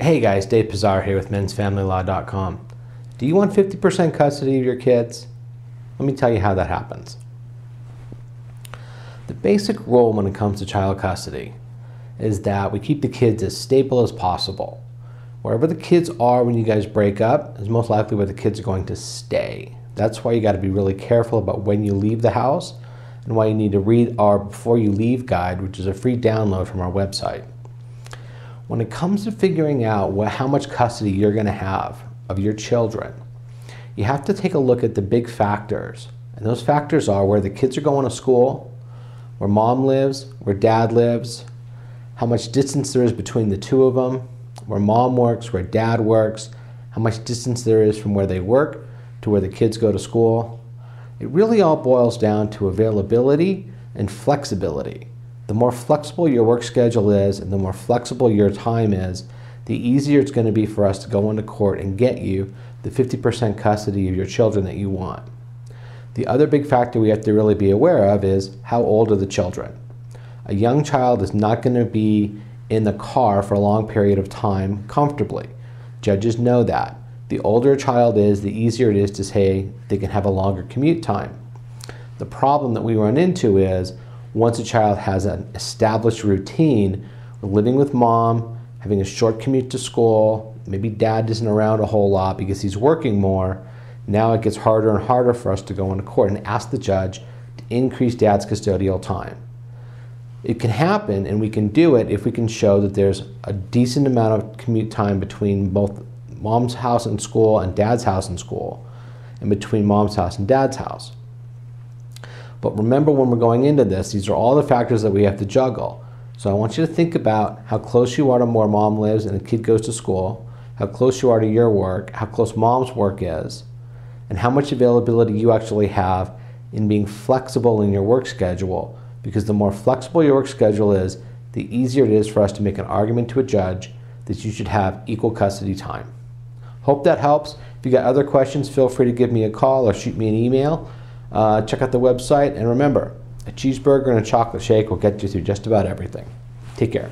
Hey guys, Dave Pisarra here with mensfamilylaw.com. Do you want 50% custody of your kids? Let me tell you how that happens. The basic rule when it comes to child custody is that we keep the kids as stable as possible. Wherever the kids are when you guys break up is most likely where the kids are going to stay. That's why you got to be really careful about when you leave the house and why you need to read our Before You Leave guide, which is a free download from our website. When it comes to figuring out how much custody you're going to have of your children, you have to take a look at the big factors. And those factors are where the kids are going to school, where mom lives, where dad lives, how much distance there is between the two of them, where mom works, where dad works, how much distance there is from where they work to where the kids go to school. It really all boils down to availability and flexibility. The more flexible your work schedule is and the more flexible your time is, the easier it's going to be for us to go into court and get you the 50% custody of your children that you want. The other big factor we have to really be aware of is how old are the children. A young child is not going to be in the car for a long period of time comfortably. Judges know that. The older a child is, the easier it is to say they can have a longer commute time. The problem that we run into is once a child has an established routine, living with mom, having a short commute to school, maybe dad isn't around a whole lot because he's working more, now it gets harder and harder for us to go into court and ask the judge to increase dad's custodial time. It can happen, and we can do it if we can show that there's a decent amount of commute time between both mom's house and school and dad's house and school, and between mom's house and dad's house. But remember, when we're going into this, these are all the factors that we have to juggle. So I want you to think about how close you are to where mom lives and the kid goes to school, how close you are to your work, how close mom's work is, and how much availability you actually have in being flexible in your work schedule. Because the more flexible your work schedule is, the easier it is for us to make an argument to a judge that you should have equal custody time. Hope that helps. If you got other questions, feel free to give me a call or shoot me an email. Check out the website, and remember, a cheeseburger and a chocolate shake will get you through just about everything. Take care.